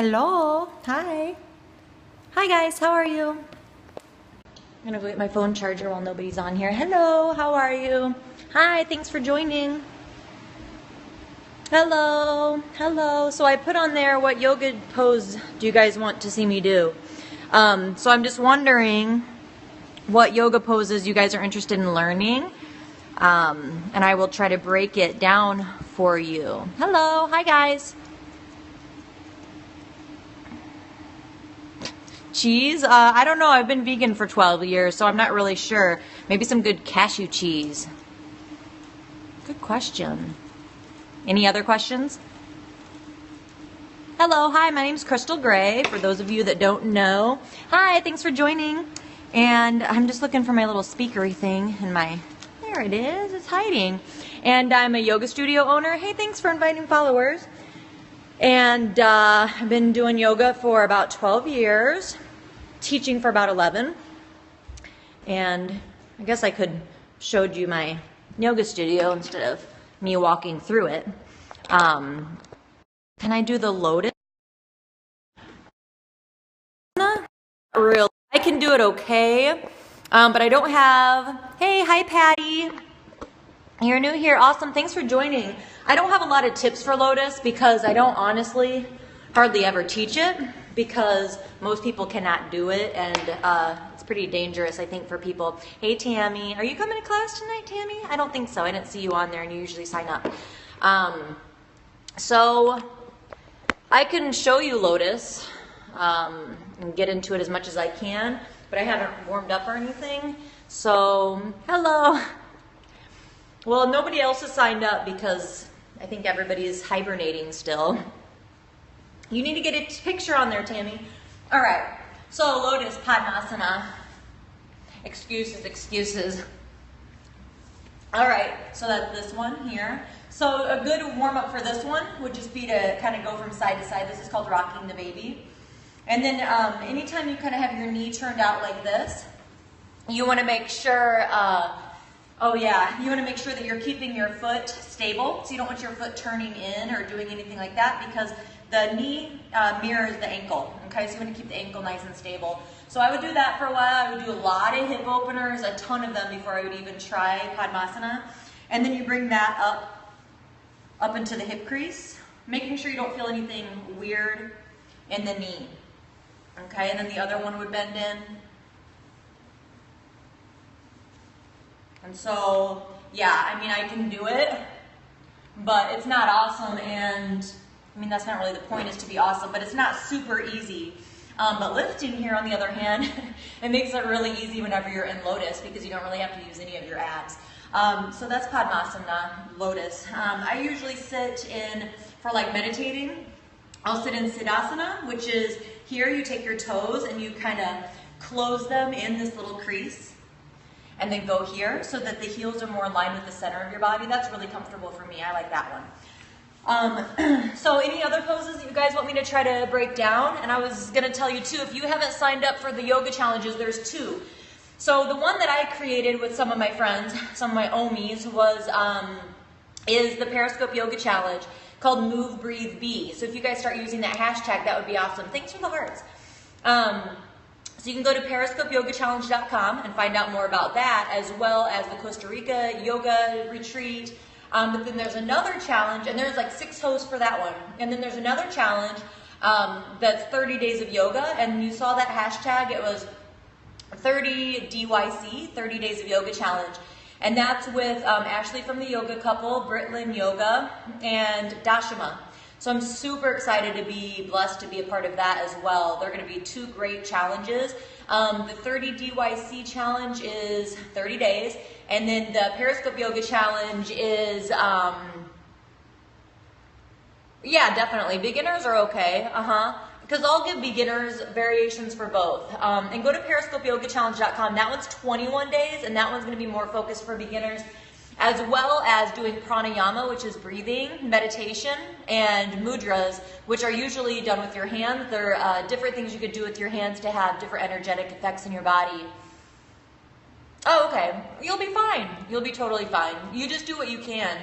Hello. Hi. Hi guys, how are you? I'm gonna go get my phone charger while nobody's on here. Hello, how are you? Hi, thanks for joining. Hello. Hello. So I put on there what yoga pose do you guys want to see me do? So I'm just wondering what yoga poses you guys are interested in learning. And I will try to break it down for you. Hello. Hi guys. Cheese? I don't know. I've been vegan for 12 years, so I'm not really sure. Maybe some good cashew cheese. Good question. Any other questions? Hello. Hi, my name's CrystalGray, for those of you that don't know. Hi, thanks for joining. And I'm just looking for my little speakery thing in my... There it is. It's hiding. And I'm a yoga studio owner. Hey, thanks for inviting followers. And I've been doing yoga for about 12 years, teaching for about 11. And I guess I could showed you my yoga studio instead of me walking through it. Can I do the lotus? Not really. I can do it okay, but I don't have... Hey, hi Patty. You're new here. Awesome. Thanks for joining. I don't have a lot of tips for lotus because I don't honestly hardly ever teach it because most people cannot do it, and it's pretty dangerous, I think, for people. Hey, Tammy. Are you coming to class tonight, Tammy? I don't think so. I didn't see you on there, and you usually sign up. So I can show you lotus and get into it as much as I can, but I haven't warmed up or anything. So, hello. Well, nobody else has signed up because I think everybody's hibernating still. You need to get a picture on there, Tammy. All right. So, Lotus Padmasana. Excuses, excuses. All right. So, that's this one here. So, a good warm-up for this one would just be to kind of go from side to side. This is called rocking the baby. And then anytime you kind of have your knee turned out like this, you want to make sure... you want to make sure that you're keeping your foot stable. So you don't want your foot turning in or doing anything like that because the knee mirrors the ankle. Okay, so you want to keep the ankle nice and stable. So I would do that for a while. I would do a lot of hip openers, a ton of them before I would even try Padmasana. And then you bring that up into the hip crease, making sure you don't feel anything weird in the knee. Okay, and then the other one would bend in. And so, yeah, I mean, I can do it, but it's not awesome, and, I mean, that's not really the point, is to be awesome, but it's not super easy. But lifting here, on the other hand, it makes it really easy whenever you're in lotus, because you don't really have to use any of your abs. So that's Padmasana, lotus. I usually sit in, for like meditating, I'll sit in Siddhasana, which is here you take your toes and you kind of close them in this little crease. And then go here so that the heels are more in line with the center of your body. That's really comfortable for me. I like that one. So any other poses that you guys want me to try to break down? And I was going to tell you too, if you haven't signed up for the yoga challenges, there's two. So the one that I created with some of my friends, some of my Omis, is the Periscope Yoga Challenge called movebreathebe. So if you guys start using that hashtag, that would be awesome. Thanks for the hearts. So you can go to periscopeyogachallenge.com and find out more about that, as well as the Costa Rica yoga retreat. But then there's another challenge, and there's like 6 hosts for that one. And then there's another challenge that's 30 days of yoga, and you saw that hashtag. It was 30 DYC, 30 Days of Yoga Challenge. And that's with Ashley from the Yoga Couple, Britlin Yoga, and Dashima. So I'm super excited to be blessed to be a part of that as well. They're going to be 2 great challenges. The 30 DYC challenge is 30 days, and then the Periscope Yoga Challenge is, yeah, definitely. Beginners are okay, because I'll give beginners variations for both. And go to periscopeyogachallenge.com. That one's 21 days, and that one's going to be more focused for beginners, as well as doing pranayama, which is breathing, meditation, and mudras, which are usually done with your hands. They're different things you could do with your hands to have different energetic effects in your body. Oh, okay. You'll be fine. You'll be totally fine. You just do what you can.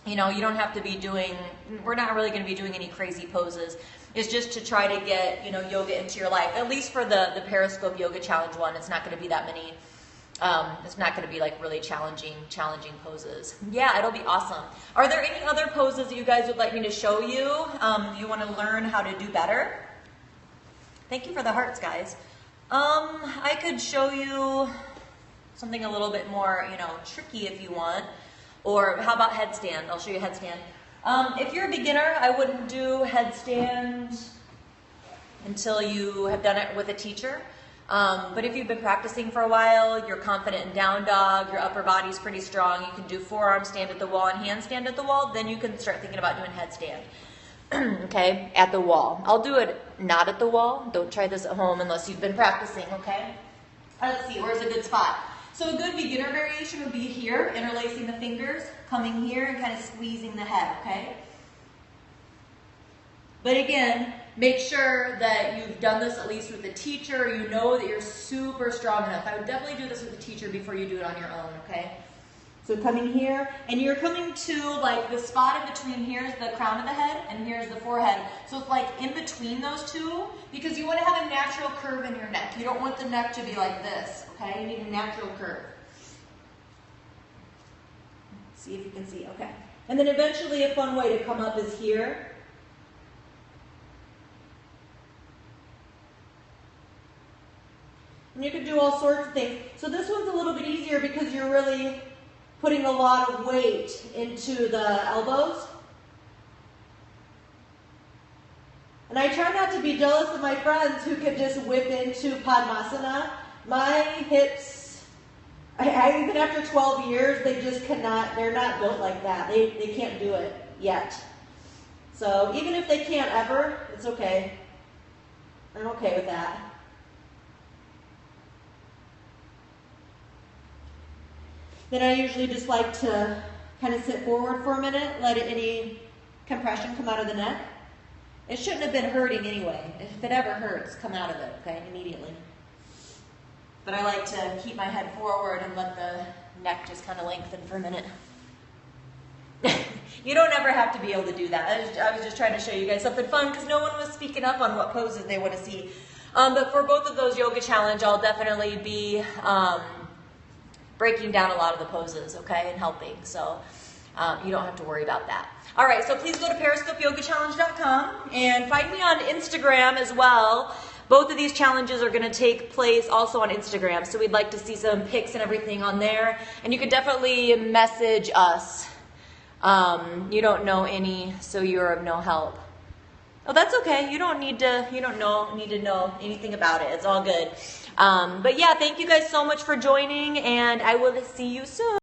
You know, you don't have to be doing, we're not really going to be doing any crazy poses. It's just to try to get, you know, yoga into your life. At least for the Periscope Yoga Challenge one, it's not going to be that many, it's not going to be like really challenging poses. Yeah, it'll be awesome. Are there any other poses that you guys would like me to show you? You want to learn how to do better? Thank you for the hearts, guys. I could show you something a little bit more, you know, tricky if you want. Or how about headstand? I'll show you headstand. If you're a beginner, I wouldn't do headstand until you have done it with a teacher. But if you've been practicing for a while, you're confident in down dog, your upper body's pretty strong, you can do forearm stand at the wall and handstand at the wall, then you can start thinking about doing headstand. Okay, at the wall. I'll do it not at the wall. Don't try this at home unless you've been practicing, okay? Let's see, where's a good spot? So a good beginner variation would be here, interlacing the fingers, coming here and kind of squeezing the head, okay? But again, make sure that you've done this at least with a teacher. You know that you're super strong enough. I would definitely do this with a teacher before you do it on your own, okay? So coming here, and you're coming to like the spot in between. Here's the crown of the head, and here's the forehead. So it's like in between those two, because you want to have a natural curve in your neck. You don't want the neck to be like this, okay? You need a natural curve. See if you can see, okay. And then eventually a fun way to come up is here. And you can do all sorts of things. So this one's a little bit easier because you're really putting a lot of weight into the elbows. And I try not to be jealous of my friends who can just whip into Padmasana. My hips, even after 12 years, they just cannot, they're not built like that. They can't do it yet. So even if they can't ever, it's okay. I'm okay with that. Then I usually just like to kind of sit forward for a minute, let any compression come out of the neck. It shouldn't have been hurting anyway. If it ever hurts, come out of it, okay, immediately. But I like to keep my head forward and let the neck just kind of lengthen for a minute. You don't ever have to be able to do that. I was just trying to show you guys something fun because no one was speaking up on what poses they want to see. But for both of those yoga challenge, I'll definitely be breaking down a lot of the poses, okay, and helping. So you don't have to worry about that. All right, so please go to periscopeyogachallenge.com and find me on Instagram as well. Both of these challenges are going to take place also on Instagram, so we'd like to see some pics and everything on there. And you can definitely message us. You don't know any, so you're of no help. Oh, that's okay. You don't need to know anything about it. It's all good. But yeah, thank you guys so much for joining, and I will see you soon.